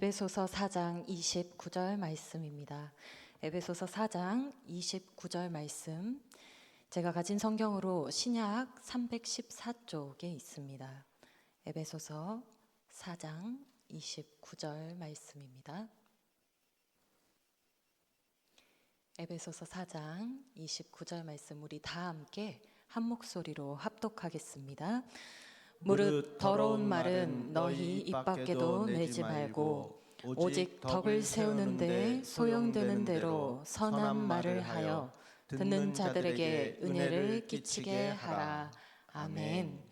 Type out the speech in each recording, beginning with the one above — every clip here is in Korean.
에베소서 4장 29절 말씀입니다. 에베소서 4장 29절 말씀, 제가 가진 성경으로 신약 314쪽에 있습니다. 에베소서 4장 29절 말씀입니다. 에베소서 4장 29절 말씀, 우리 다 함께 한 목소리로 합독하겠습니다. 무릇 더러운 말은 너희 입 밖에도 내지 말고 오직 덕을 세우는데 소용되는 대로 선한 말을 하여 듣는 자들에게 은혜를 끼치게 하라. 아멘.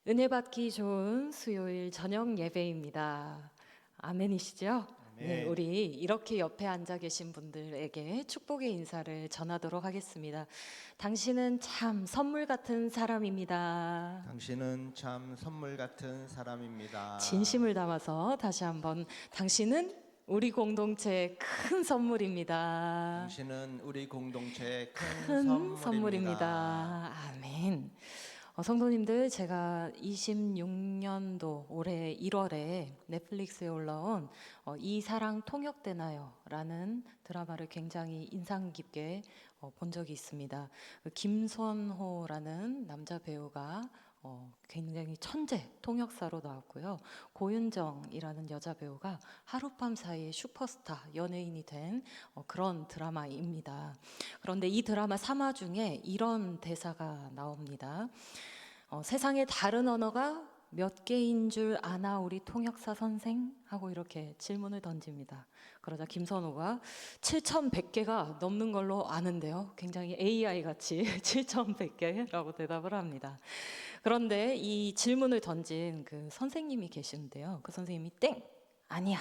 은혜 받기 좋은 수요일 저녁 예배입니다. 아멘이시죠? 네, 우리 이렇게 옆에 앉아 계신 분들에게 축복의 인사를 전하도록 하겠습니다. 당신은 참 선물 같은 사람입니다. 당신은 참 선물 같은 사람입니다. 진심을 담아서 다시 한번, 당신은 우리 공동체의 큰 선물입니다. 당신은 우리 공동체의 큰 선물입니다. 아멘. 성도님들, 제가 26년도 올해 1월에 넷플릭스에 올라온 이 사랑 통역되나요? 라는 드라마를 굉장히 인상 깊게 본 적이 있습니다. 김선호라는 남자 배우가 굉장히 천재 통역사로 나왔고요. 고윤정이라는 여자 배우가 하룻밤 사이에 슈퍼스타 연예인이 된 그런 드라마입니다. 그런데 이 드라마 3화 중에 이런 대사가 나옵니다. 세상에 다른 언어가 몇 개인 줄 아나 우리 통역사 선생? 하고 이렇게 질문을 던집니다. 그러자 김선호가 7,100개가 넘는 걸로 아는데요. 굉장히 AI 같이 7,100개라고 대답을 합니다. 그런데 이 질문을 던진 그 선생님이 계시는데요. 그 선생님이 땡! 아니야.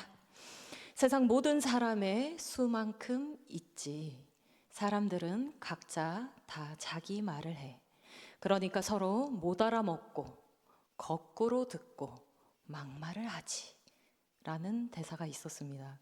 세상 모든 사람의 수만큼 있지. 사람들은 각자 다 자기 말을 해. 그러니까 서로 못 알아먹고 거꾸로 듣고 막말을 하지. 라는 대사가 있었습니다.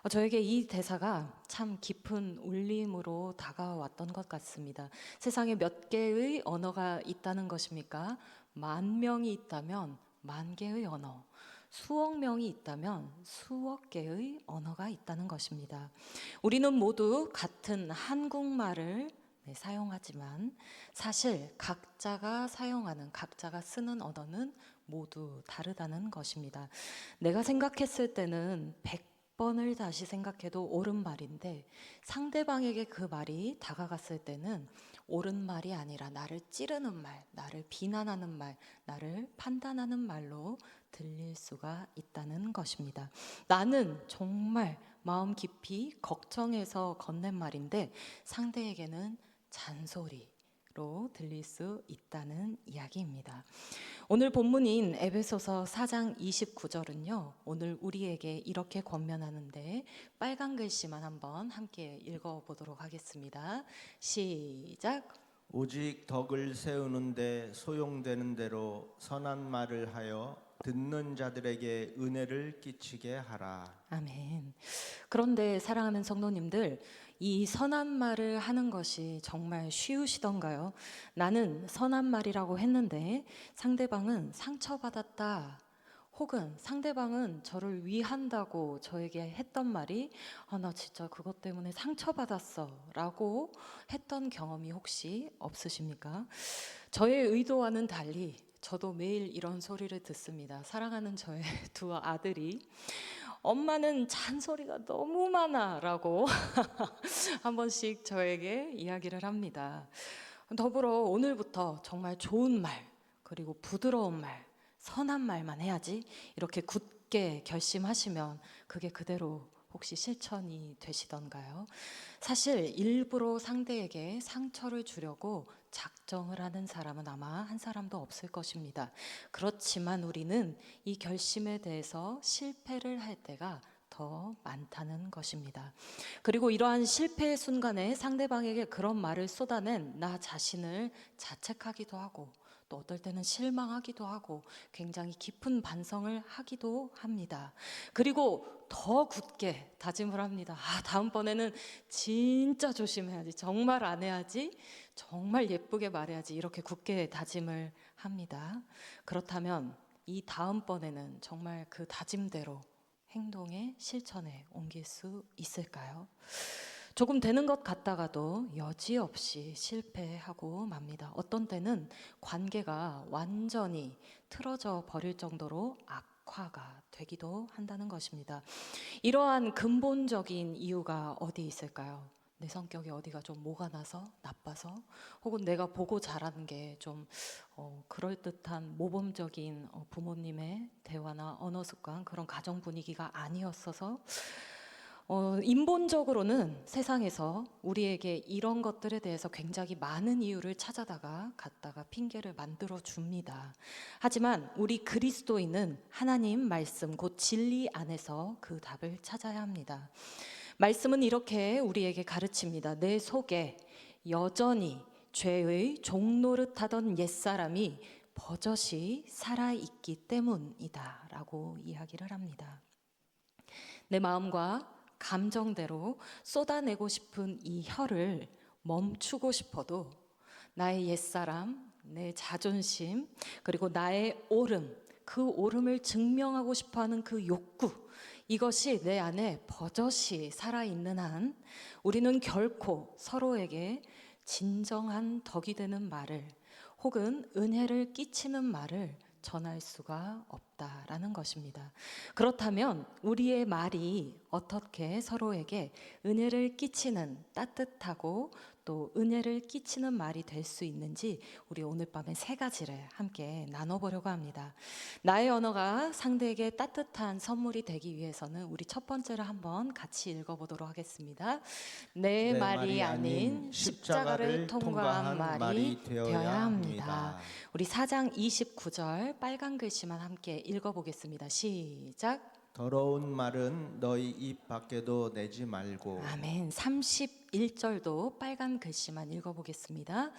저에게 이 대사가 참 깊은 울림으로 다가왔던 것 같습니다. 세상에 몇 개의 언어가 있다는 것입니까? 10,000명이 있다면 10,000개의 언어, 수억 명이 있다면 수억 개의 언어가 있다는 것입니다. 우리는 모두 같은 한국말을 사용하지만 사실 각자가 사용하는, 각자가 쓰는 언어는 모두 다르다는 것입니다. 내가 생각했을 때는 100번을 다시 생각해도 옳은 말인데 상대방에게 그 말이 다가갔을 때는 옳은 말이 아니라 나를 찌르는 말, 나를 비난하는 말, 나를 판단하는 말로 들릴 수가 있다는 것입니다. 나는 정말 마음 깊이 걱정해서 건넨 말인데 상대에게는 잔소리로 들릴 수 있다는 이야기입니다. 오늘 본문인 에베소서 4장 29절은요, 오늘 우리에게 이렇게 권면하는데 빨간 글씨만 한번 함께 읽어보도록 하겠습니다. 시작. 오직 덕을 세우는데 소용되는 대로 선한 말을 하여 듣는 자들에게 은혜를 끼치게 하라. 아멘. 그런데 사랑하는 성도님들, 이 선한 말을 하는 것이 정말 쉬우시던가요? 나는 선한 말이라고 했는데 상대방은 상처받았다, 혹은 상대방은 저를 위한다고 저에게 했던 말이 나 진짜 그것 때문에 상처받았어 라고 했던 경험이 혹시 없으십니까? 저의 의도와는 달리 저도 매일 이런 소리를 듣습니다. 사랑하는 저의 두 아들이 엄마는 잔소리가 너무 많아 라고 한 번씩 저에게 이야기를 합니다. 더불어 오늘부터 정말 좋은 말, 그리고 부드러운 말, 선한 말만 해야지 이렇게 굳게 결심하시면 그게 그대로 혹시 실천이 되시던가요? 사실 일부러 상대에게 상처를 주려고 작정을 하는 사람은 아마 한 사람도 없을 것입니다. 그렇지만 우리는 이 결심에 대해서 실패를 할 때가 더 많다는 것입니다. 그리고 이러한 실패의 순간에 상대방에게 그런 말을 쏟아낸 나 자신을 자책하기도 하고, 또 어떨 때는 실망하기도 하고 굉장히 깊은 반성을 하기도 합니다. 그리고 더 굳게 다짐을 합니다. 다음번에는 진짜 조심해야지, 정말 안 해야지, 정말 예쁘게 말해야지, 이렇게 굳게 다짐을 합니다. 그렇다면 이 다음번에는 정말 그 다짐대로 행동에 실천에 옮길 수 있을까요? 조금 되는 것 같다가도 여지없이 실패하고 맙니다. 어떤 때는 관계가 완전히 틀어져 버릴 정도로 악화가 되기도 한다는 것입니다. 이러한 근본적인 이유가 어디 있을까요? 내 성격이 어디가 좀 모가 나서 나빠서, 혹은 내가 보고 자라는 게 좀 그럴듯한 모범적인 부모님의 대화나 언어 습관, 그런 가정 분위기가 아니었어서, 인본적으로는 세상에서 우리에게 이런 것들에 대해서 굉장히 많은 이유를 찾아다가 갖다가 핑계를 만들어 줍니다. 하지만 우리 그리스도인은 하나님 말씀 곧 진리 안에서 그 답을 찾아야 합니다. 말씀은 이렇게 우리에게 가르칩니다. 내 속에 여전히 죄의 종노릇하던 옛사람이 버젓이 살아있기 때문이다 라고 이야기를 합니다. 내 마음과 감정대로 쏟아내고 싶은 이 혀를 멈추고 싶어도 나의 옛사람, 내 자존심, 그리고 나의 옳음, 그 옳음을 증명하고 싶어하는 그 욕구, 이것이 내 안에 버젓이 살아있는 한 우리는 결코 서로에게 진정한 덕이 되는 말을, 혹은 은혜를 끼치는 말을 전할 수가 없다라는 것입니다. 그렇다면 우리의 말이 어떻게 서로에게 은혜를 끼치는 따뜻하고 또 은혜를 끼치는 말이 될 수 있는지 우리 오늘 밤에 세 가지를 함께 나눠보려고 합니다. 나의 언어가 상대에게 따뜻한 선물이 되기 위해서는 우리 첫 번째를 한번 같이 읽어보도록 하겠습니다. 내 말이 아닌 십자가를 통과한 말이 되어야 합니다. 우리 4장 29절 빨간 글씨만 함께 읽어보겠습니다. 시작. 더러운 말은 너희 입 밖에도 내지 말고. 아멘. 31절도 빨간 글씨만 읽어보겠습니다.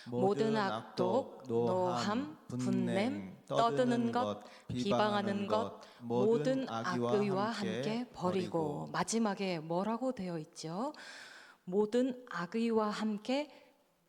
모든 악독, 노함, 분냄, 떠드는 것, 비방하는 것, 모든 악의와 함께 버리고. 마지막에 뭐라고 되어 있죠? 모든 악의와 함께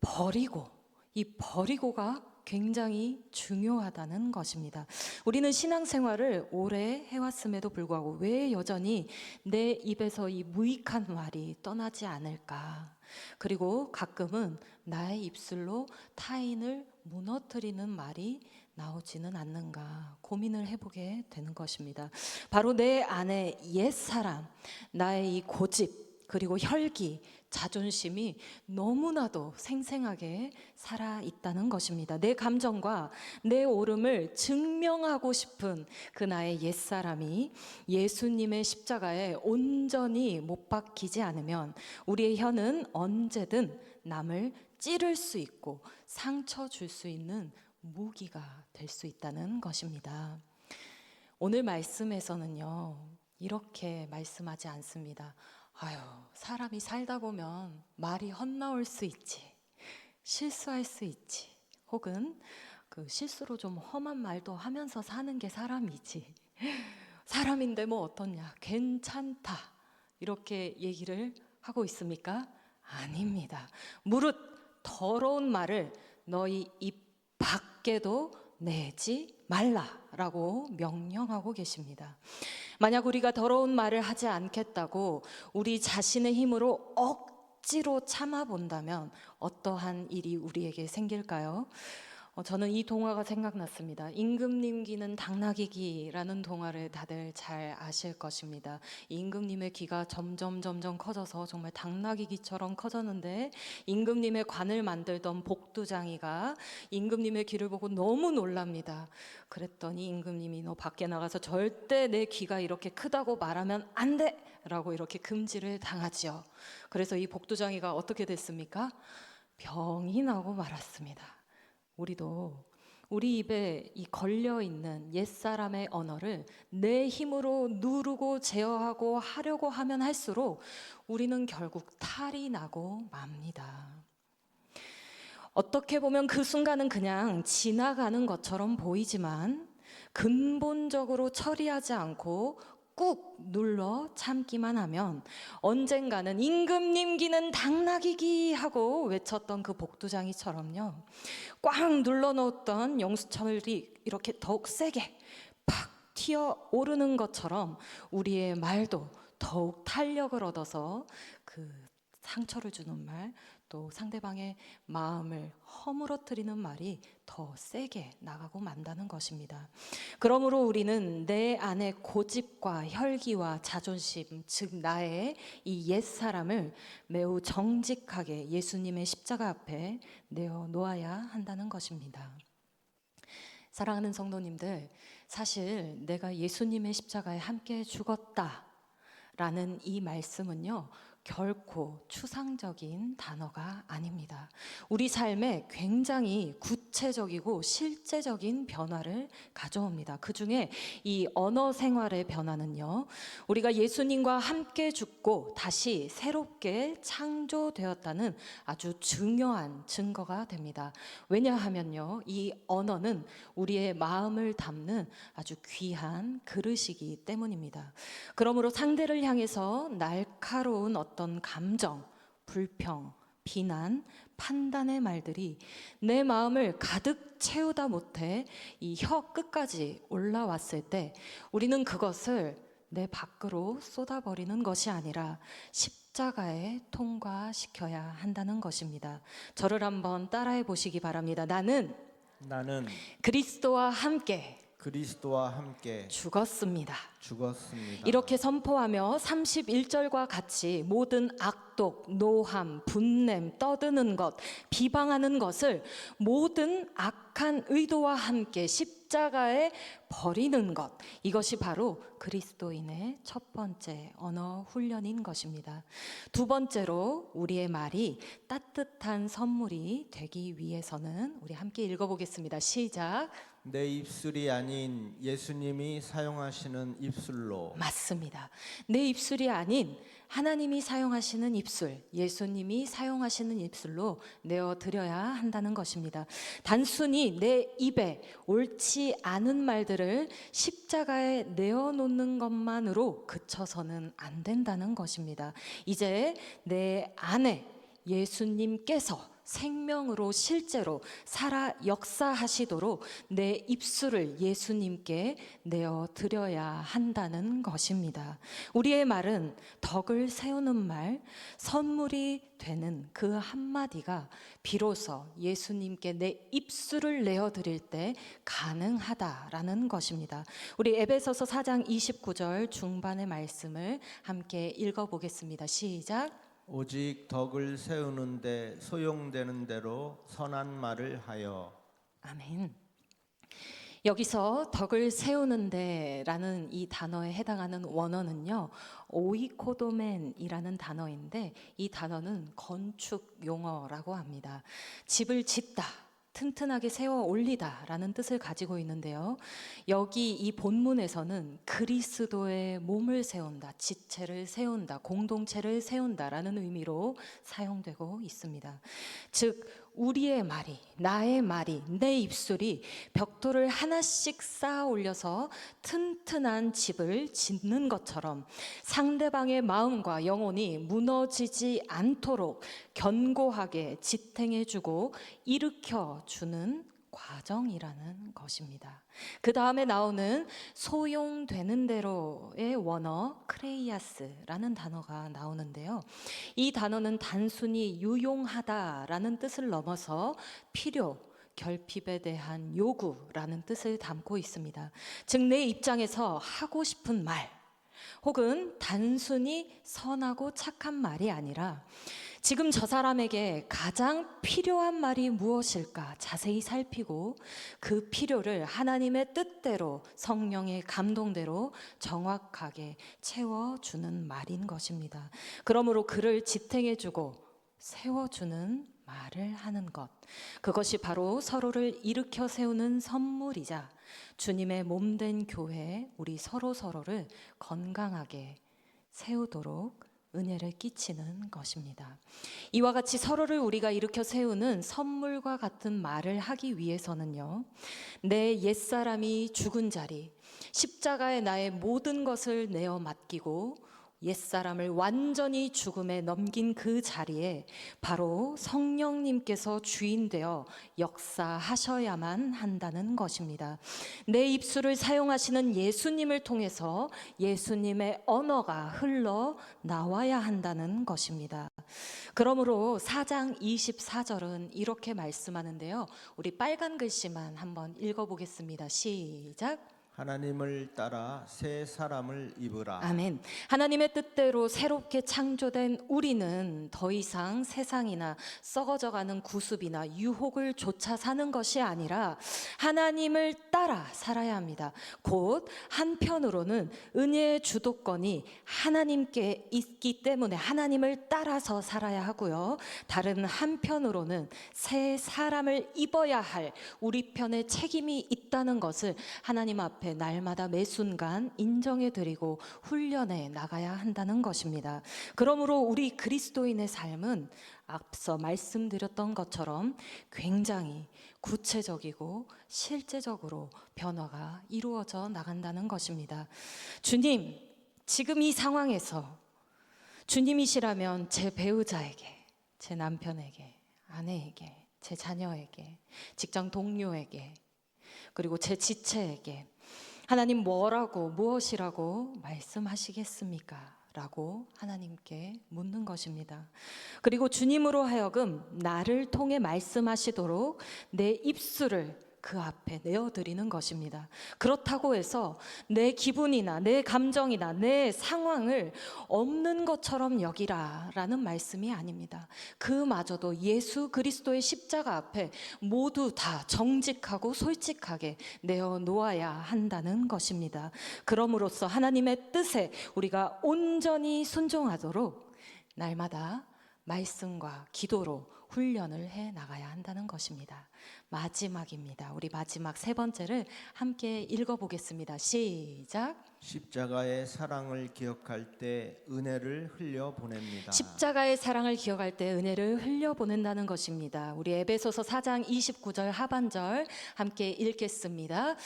버리고. 이 버리고가 굉장히 중요하다는 것입니다. 우리는 신앙생활을 오래 해왔음에도 불구하고 왜 여전히 내 입에서 이 무익한 말이 떠나지 않을까? 그리고 가끔은 나의 입술로 타인을 무너뜨리는 말이 나오지는 않는가 고민을 해보게 되는 것입니다. 바로 내 안에 옛사람, 나의 이 고집, 그리고 혈기, 자존심이 너무나도 생생하게 살아있다는 것입니다. 내 감정과 내 옳음을 증명하고 싶은 그 나의 옛사람이 예수님의 십자가에 온전히 못 박히지 않으면 우리의 혀는 언제든 남을 찌를 수 있고 상처 줄 수 있는 무기가 될 수 있다는 것입니다. 오늘 말씀에서는요, 이렇게 말씀하지 않습니다. 아유, 사람이 살다 보면 말이 헛나올 수 있지, 실수할 수 있지, 혹은 그 실수로 좀 험한 말도 하면서 사는 게 사람이지, 사람인데 뭐 어떻냐, 괜찮다, 이렇게 얘기를 하고 있습니까? 아닙니다. 무릇 더러운 말을 너희 입 밖에도 내지 말라라고 명령하고 계십니다. 만약 우리가 더러운 말을 하지 않겠다고 우리 자신의 힘으로 억지로 참아본다면 어떠한 일이 우리에게 생길까요? 저는 이 동화가 생각났습니다. 임금님 귀는 당나귀 귀라는 동화를 다들 잘 아실 것입니다. 임금님의 귀가 점점 커져서 정말 당나귀 귀처럼 커졌는데, 임금님의 관을 만들던 복두장이가 임금님의 귀를 보고 너무 놀랍니다. 그랬더니 임금님이 너 밖에 나가서 절대 내 귀가 이렇게 크다고 말하면 안 돼! 라고 이렇게 금지를 당하지요. 그래서 이 복두장이가 어떻게 됐습니까? 병이 나고 말았습니다. 우리도 우리 입에 이 걸려있는 옛사람의 언어를 내 힘으로 누르고 제어하고 하려고 하면 할수록 우리는 결국 탈이 나고 맙니다. 어떻게 보면 그 순간은 그냥 지나가는 것처럼 보이지만 근본적으로 처리하지 않고 꾹 눌러 참기만 하면 언젠가는 임금님 귀는 당나귀 귀 하고 외쳤던 그 복두장이처럼요, 꽉 눌러 놓았던 영수철이 이렇게 더욱 세게 팍 튀어오르는 것처럼 우리의 말도 더욱 탄력을 얻어서 그 상처를 주는 말, 또 상대방의 마음을 허물어뜨리는 말이 더 세게 나가고 만다는 것입니다. 그러므로 우리는 내 안의 고집과 혈기와 자존심, 즉 나의 이 옛사람을 매우 정직하게 예수님의 십자가 앞에 내어놓아야 한다는 것입니다. 사랑하는 성도님들, 사실 내가 예수님의 십자가에 함께 죽었다라는 이 말씀은요, 결코 추상적인 단어가 아닙니다. 우리 삶에 굉장히 구체적이고 실제적인 변화를 가져옵니다. 그 중에 이 언어 생활의 변화는요, 우리가 예수님과 함께 죽고 다시 새롭게 창조되었다는 아주 중요한 증거가 됩니다. 왜냐하면요, 이 언어는 우리의 마음을 담는 아주 귀한 그릇이기 때문입니다. 그러므로 상대를 향해서 날카로운 어떤 감정, 불평, 비난, 판단의 말들이 내 마음을 가득 채우다 못해 이 혀 끝까지 올라왔을 때 우리는 그것을 내 밖으로 쏟아버리는 것이 아니라 십자가에 통과시켜야 한다는 것입니다. 저를 한번 따라해 보시기 바랍니다. 나는 그리스도와 함께 죽었습니다. 이렇게 선포하며 31절과 같이 모든 악독, 노함, 분냄, 떠드는 것, 비방하는 것을 모든 악한 의도와 함께 십자가에 버리는 것, 이것이 바로 그리스도인의 첫 번째 언어 훈련인 것입니다. 두 번째로 우리의 말이 따뜻한 선물이 되기 위해서는 우리 함께 읽어보겠습니다. 시작. 내 입술이 아닌 예수님이 사용하시는 입술로. 맞습니다. 내 입술이 아닌 하나님이 사용하시는 입술, 예수님이 사용하시는 입술로 내어드려야 한다는 것입니다. 단순히 내 입에 옳지 않은 말들을 십자가에 내어놓는 것만으로 그쳐서는 안 된다는 것입니다. 이제 내 안에 예수님께서 생명으로 실제로 살아 역사하시도록 내 입술을 예수님께 내어드려야 한다는 것입니다. 우리의 말은 덕을 세우는 말, 선물이 되는 그 한마디가 비로소 예수님께 내 입술을 내어드릴 때 가능하다라는 것입니다. 우리 에베소서 4장 29절 중반의 말씀을 함께 읽어보겠습니다. 시작. 오직 덕을 세우는데 소용되는 대로 선한 말을 하여. 아멘. 여기서 덕을 세우는데 라는 이 단어에 해당하는 원어는요, 오이코도멘이라는 단어인데 이 단어는 건축 용어라고 합니다. 집을 짓다, 튼튼하게 세워 올리다 라는 뜻을 가지고 있는데요, 여기 이 본문에서는 그리스도의 몸을 세운다, 지체를 세운다, 공동체를 세운다 라는 의미로 사용되고 있습니다. 즉 우리의 말이, 나의 말이, 내 입술이 벽돌을 하나씩 쌓아 올려서 튼튼한 집을 짓는 것처럼 상대방의 마음과 영혼이 무너지지 않도록 견고하게 지탱해주고 일으켜주는 과정이라는 것입니다. 그 다음에 나오는 소용되는 대로의 원어 크레이아스라는 단어가 나오는데요, 이 단어는 단순히 유용하다라는 뜻을 넘어서 필요, 결핍에 대한 요구라는 뜻을 담고 있습니다. 즉 내 입장에서 하고 싶은 말, 혹은 단순히 선하고 착한 말이 아니라 지금 저 사람에게 가장 필요한 말이 무엇일까 자세히 살피고 그 필요를 하나님의 뜻대로, 성령의 감동대로 정확하게 채워주는 말인 것입니다. 그러므로 그를 지탱해주고 세워주는 말을 하는 것, 그것이 바로 서로를 일으켜 세우는 선물이자 주님의 몸된 교회, 우리 서로를 건강하게 세우도록 은혜를 끼치는 것입니다. 이와 같이 서로를 우리가 일으켜 세우는 선물과 같은 말을 하기 위해서는요, 내 옛사람이 죽은 자리, 십자가에 나의 모든 것을 내어 맡기고 옛사람을 완전히 죽음에 넘긴 그 자리에 바로 성령님께서 주인 되어 역사하셔야만 한다는 것입니다. 내 입술을 사용하시는 예수님을 통해서 예수님의 언어가 흘러 나와야 한다는 것입니다. 그러므로 4장 24절은 이렇게 말씀하는데요. 우리 빨간 글씨만 한번 읽어보겠습니다. 시작. 하나님을 따라 새 사람을 입으라. 아멘. 하나님의 뜻대로 새롭게 창조된 우리는 더 이상 세상이나 썩어져가는 구습이나 유혹을 쫓아 사는 것이 아니라 하나님을 따라 살아야 합니다. 곧 한편으로는 은혜의 주도권이 하나님께 있기 때문에 하나님을 따라서 살아야 하고요. 다른 한편으로는 새 사람을 입어야 할 우리 편에 책임이 있다는 것을 하나님 앞에 날마다 매 순간 인정해 드리고 훈련해 나가야 한다는 것입니다. 그러므로 우리 그리스도인의 삶은 앞서 말씀드렸던 것처럼 굉장히 구체적이고 실제적으로 변화가 이루어져 나간다는 것입니다. 주님, 지금 이 상황에서 주님이시라면 제 배우자에게, 제 남편에게, 아내에게, 제 자녀에게, 직장 동료에게, 그리고 제 지체에게 하나님 뭐라고 무엇이라고 말씀하시겠습니까? 라고 하나님께 묻는 것입니다. 그리고 주님으로 하여금 나를 통해 말씀하시도록 내 입술을 그 앞에 내어드리는 것입니다. 그렇다고 해서 내 기분이나 내 감정이나 내 상황을 없는 것처럼 여기라 라는 말씀이 아닙니다. 그마저도 예수 그리스도의 십자가 앞에 모두 다 정직하고 솔직하게 내어놓아야 한다는 것입니다. 그럼으로써 하나님의 뜻에 우리가 온전히 순종하도록 날마다 말씀과 기도로 훈련을 해 나가야 한다는 것입니다. 마지막입니다. 우리 마지막 세 번째를 함께 읽어보겠습니다. 시작. 십자가의 사랑을 기억할 때 은혜를 흘려 보냅니다. 십자가의 사랑을 기억할 때 은혜를 흘려 보낸다는 것입니다. 우리 에베소서 4장 29절 하반절 함께 읽겠습니다.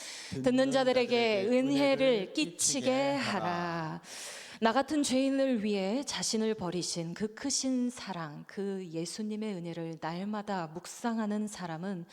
듣는 자들에게 은혜를 끼치게 하라. 나 같은 죄인을 위해 자신을 버리신 그 크신 사랑, 그 예수님의 은혜를 날마다 묵상하는 사람은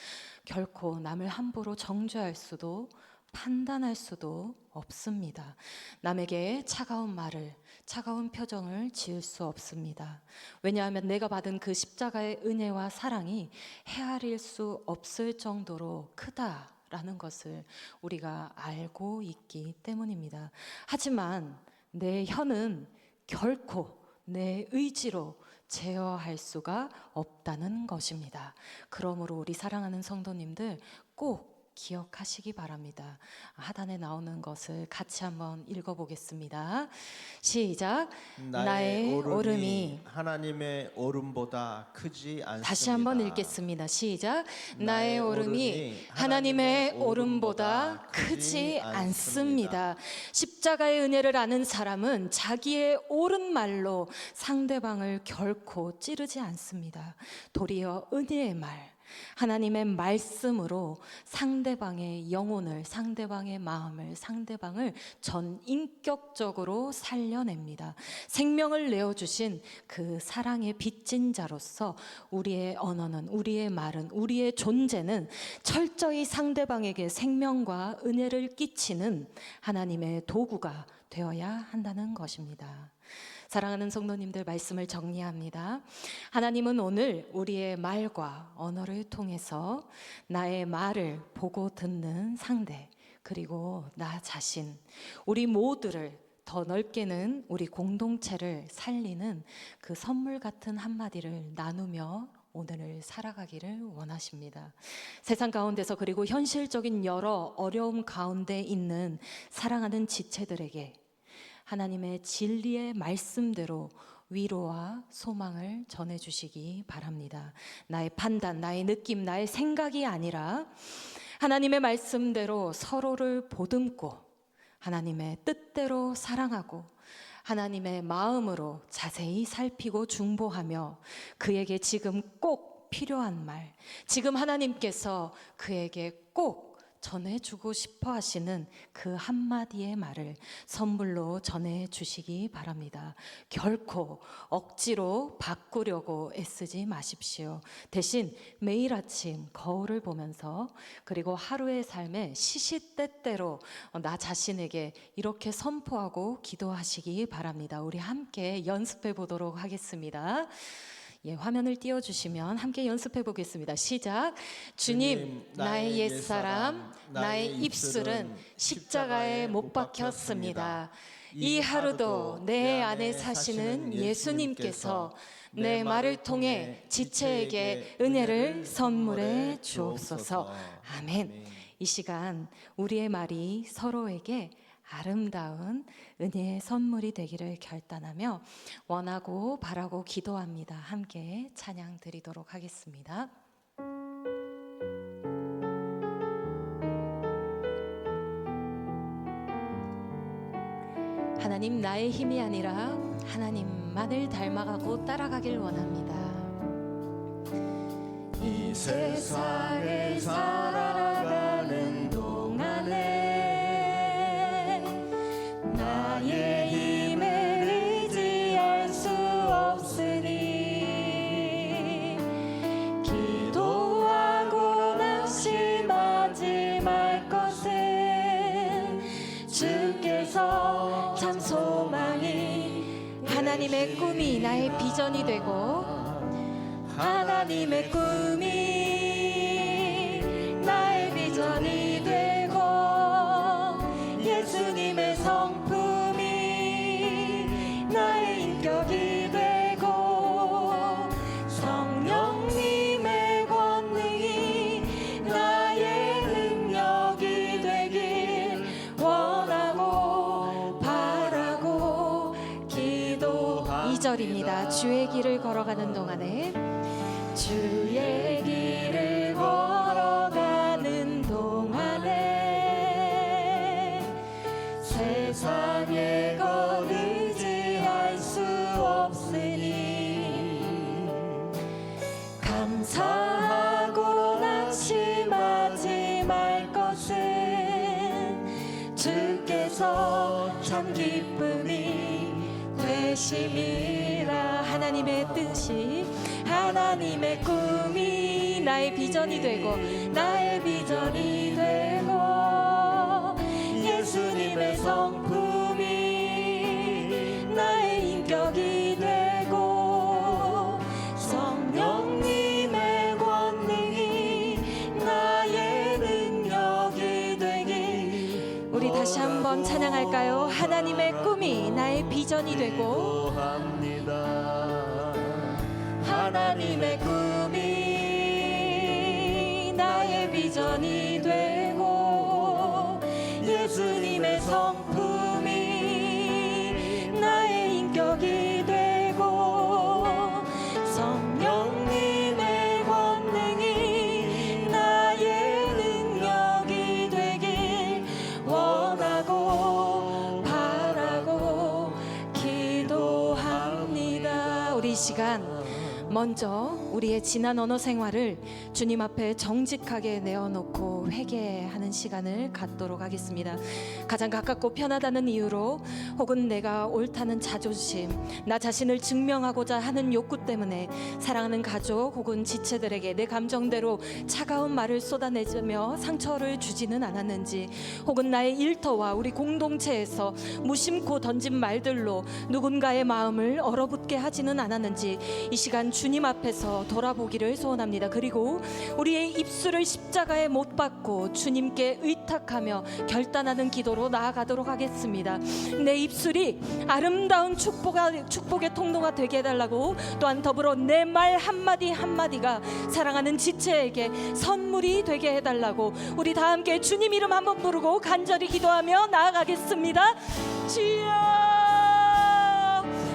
결코 남을 함부로 정죄할 수도 판단할 수도 없습니다. 남에게 차가운 말을, 차가운 표정을 지을 수 없습니다. 왜냐하면 내가 받은 그 십자가의 은혜와 사랑이 헤아릴 수 없을 정도로 크다라는 것을 우리가 알고 있기 때문입니다. 하지만 내 혀는 결코 내 의지로 제어할 수가 없다는 것입니다. 그러므로 우리 사랑하는 성도님들 꼭 기억하시기 바랍니다. 하단에 나오는 것을 같이 한번 읽어보겠습니다. 시작. 나의 오름이 하나님의 오름보다 크지 않습니다. 다시 한번 읽겠습니다. 시작. 나의 오름이 하나님의 오름보다 크지 않습니다. 십자가의 은혜를 아는 사람은 자기의 옳은 말로 상대방을 결코 찌르지 않습니다. 도리어 은혜의 말, 하나님의 말씀으로 상대방의 영혼을, 상대방의 마음을, 상대방을 전인격적으로 살려냅니다. 생명을 내어주신 그 사랑의 빚진 자로서 우리의 언어는, 우리의 말은, 우리의 존재는 철저히 상대방에게 생명과 은혜를 끼치는 하나님의 도구가 되어야 한다는 것입니다. 사랑하는 성도님들, 말씀을 정리합니다. 하나님은 오늘 우리의 말과 언어를 통해서 나의 말을 보고 듣는 상대, 그리고 나 자신, 우리 모두를 더 넓게는 우리 공동체를 살리는 그 선물 같은 한마디를 나누며 오늘을 살아가기를 원하십니다. 세상 가운데서, 그리고 현실적인 여러 어려움 가운데 있는 사랑하는 지체들에게 하나님의 진리의 말씀대로 위로와 소망을 전해주시기 바랍니다. 나의 판단, 나의 느낌, 나의 생각이 아니라 하나님의 말씀대로 서로를 보듬고 하나님의 뜻대로 사랑하고 하나님의 마음으로 자세히 살피고 중보하며 그에게 지금 꼭 필요한 말, 지금 하나님께서 그에게 꼭 전해주고 싶어 하시는 그 한마디의 말을 선물로 전해주시기 바랍니다. 결코 억지로 바꾸려고 애쓰지 마십시오. 대신 매일 아침 거울을 보면서 그리고 하루의 삶에 시시때때로 나 자신에게 이렇게 선포하고 기도하시기 바랍니다. 우리 함께 연습해 보도록 하겠습니다. 예, 화면을 띄워주시면 함께 연습해 보겠습니다. 시작. 주님, 나의 옛사람, 나의 입술은 십자가에 못 박혔습니다. 이 하루도 내 안에 사시는 예수님께서 내 말을 통해 지체에게 은혜를 선물해 주옵소서. 아멘. 이 시간 우리의 말이 서로에게 아름다운 은혜의 선물이 되기를 결단하며 원하고 바라고 기도합니다. 함께 찬양 드리도록 하겠습니다. 하나님, 나의 힘이 아니라 하나님만을 닮아가고 따라가길 원합니다. 이 세상을 살아가는 동안에 나의 힘에 의지할 수 없으니 기도하고 낙심하지 말 것은 주께서 참 소망이 하나님의 꿈이 나의 비전이 되고 하나님의 꿈이 나의 비전이 되고 예수님의 성품이 나의 인격이 되고 성령님의 권능이 나의 능력이 되길 원하고 바라고 기도합니다. 2절입니다. 주의 길을 걸어가는 동안에 주의 길을 걸어가는 동안에 세상의 것 의지할 수 없으니 감사하고 낙심하지 말 것은 주께서 참 기쁨이 되심이라. 하나님의 뜻이 하나님의 꿈이 나의 비전이 되고 나의 비전이 되고 예수님의 성품이 나의 인격이 되고 성령님의 권능이 나의 능력이 되길. 우리 다시 한번 찬양할까요? 하나님의 꿈이 나의 비전이 되고 하나님의 꿈이 나의 비전이 되고 예수님의 성품이 나의 인격이 되고 성령님의 권능이 나의 능력이 되길 원하고 바라고 기도합니다. 우리 이 시간 먼저 우리의 지난 언어 생활을 주님 앞에 정직하게 내어놓고 회개하는 시간을 갖도록 하겠습니다. 가장 가깝고 편하다는 이유로 혹은 내가 옳다는 자존심, 나 자신을 증명하고자 하는 욕구 때문에 사랑하는 가족 혹은 지체들에게 내 감정대로 차가운 말을 쏟아내며 상처를 주지는 않았는지, 혹은 나의 일터와 우리 공동체에서 무심코 던진 말들로 누군가의 마음을 얼어붙게 하지는 않았는지 이 시간 주님 앞에서 돌아보기를 소원합니다. 그리고 우리의 입술을 십자가에 못 박고 주님께 의탁하며 결단하는 기도로 나아가도록 하겠습니다. 내 입술이 아름다운 축복의 통로가 되게 해달라고, 또한 더불어 내 말 한마디 한마디가 사랑하는 지체에게 선물이 되게 해달라고 우리 다 함께 주님 이름 한번 부르고 간절히 기도하며 나아가겠습니다. 주여,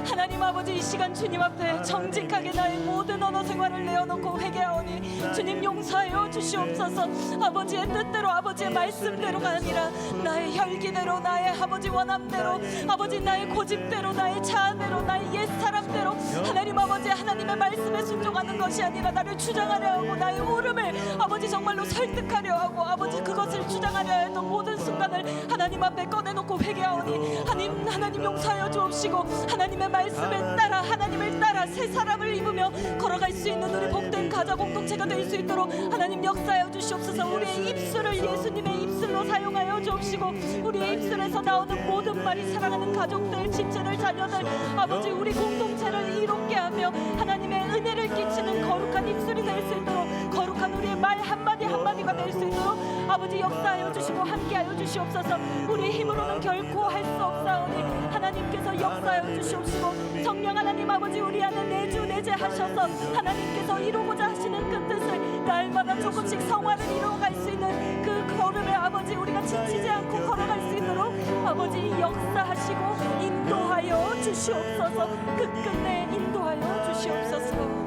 하나님 아버지, 이 시간 주님 앞에 정직하게 나의 모든 언어 생활을 내어놓고 회개하오니 주님 용서하여 주시옵소서. 아버지의 뜻대로 아버지의 말씀대로가 아니라 나의 혈기대로, 나의 아버지 원함대로, 아버지 나의 고집대로, 나의 자아대로, 나의 옛사람대로 하나님 하나님 아버지, 하나님의 말씀에 순종하는 것이 아니라 나를 주장하려 하고 나의 옳음을 아버지 정말로 설득하려 하고 아버지 그것을 주장하려 했던 모든 순간을 하나님 앞에 꺼내놓고 회개하오니 하나님 용서하여 주옵시고 하나님의 말씀에 따라 하나님을 따라 새 사람을 입으며 걸어갈 수 있는 우리 복된 가정 공동체가 될 수 있도록 하나님 역사하여 주시옵소서. 우리의 입술을 예수님의 입술로 사용하여 주옵시고 우리의 입술에서 나오는 모든 말이 사랑하는 가족들, 지체들, 자녀들 아버지 우리 공동체를 이롭게 하며 하나님의 은혜를 끼치는 거룩한 입술이 될 수 있도록 거룩한 우리의 말 한마디 한마디가 될 수 있도록 아버지 역사하여 주시고 함께하여 주시옵소서. 우리 힘으로는 결코 할 수 없사오니 하나님께서 역사하여 주시옵시고 성령 하나님 아버지 우리 안에 내주 내재하셔서 하나님께서 이루고자 하시는 그 뜻을 날마다 조금씩 성화를 이루어갈 수 있는 그 걸음에 아버지 우리가 지치지 않고 걸어갈 수 있도록 아버지 역사하시고 인도하여 주시옵소서. 끝끝내 인도하여 주시옵소서.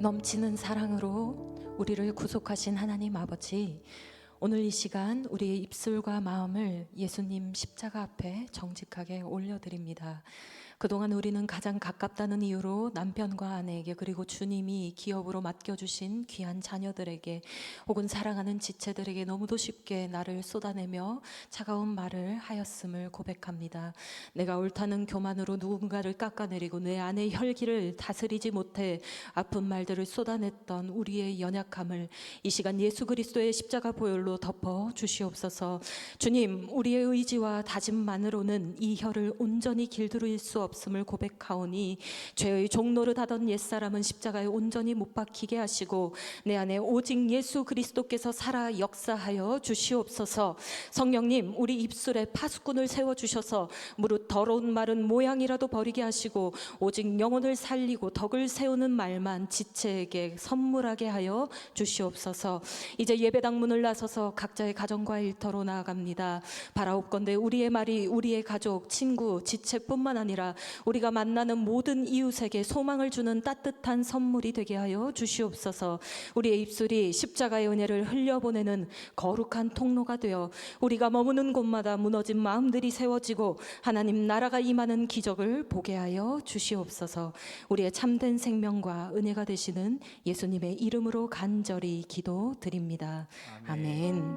넘치는 사랑으로 우리를 구속하신 하나님 아버지, 오늘 이 시간 우리의 입술과 마음을 예수님 십자가 앞에 정직하게 올려드립니다. 그동안 우리는 가장 가깝다는 이유로 남편과 아내에게 그리고 주님이 기업으로 맡겨주신 귀한 자녀들에게 혹은 사랑하는 지체들에게 너무도 쉽게 나를 쏟아내며 차가운 말을 하였음을 고백합니다. 내가 옳다는 교만으로 누군가를 깎아내리고 내 안의 혈기를 다스리지 못해 아픈 말들을 쏟아냈던 우리의 연약함을 이 시간 예수 그리스도의 십자가 보혈로 덮어 주시옵소서. 주님, 우리의 의지와 다짐만으로는 이 혀를 온전히 길들일 수 없음을 고백하오니 죄의 종노릇 하던 옛사람은 십자가에 온전히 못 박히게 하시고 내 안에 오직 예수 그리스도께서 살아 역사하여 주시옵소서. 성령님, 우리 입술에 파수꾼을 세워주셔서 무릇 더러운 말은 모양이라도 버리게 하시고 오직 영혼을 살리고 덕을 세우는 말만 지체에게 선물하게 하여 주시옵소서. 이제 예배당 문을 나서서 각자의 가정과 일터로 나아갑니다. 바라옵건대 우리의 말이 우리의 가족, 친구, 지체뿐만 아니라 우리가 만나는 모든 이웃에게 소망을 주는 따뜻한 선물이 되게 하여 주시옵소서. 우리의 입술이 십자가의 은혜를 흘려보내는 거룩한 통로가 되어 우리가 머무는 곳마다 무너진 마음들이 세워지고 하나님 나라가 임하는 기적을 보게 하여 주시옵소서. 우리의 참된 생명과 은혜가 되시는 예수님의 이름으로 간절히 기도드립니다. 아멘.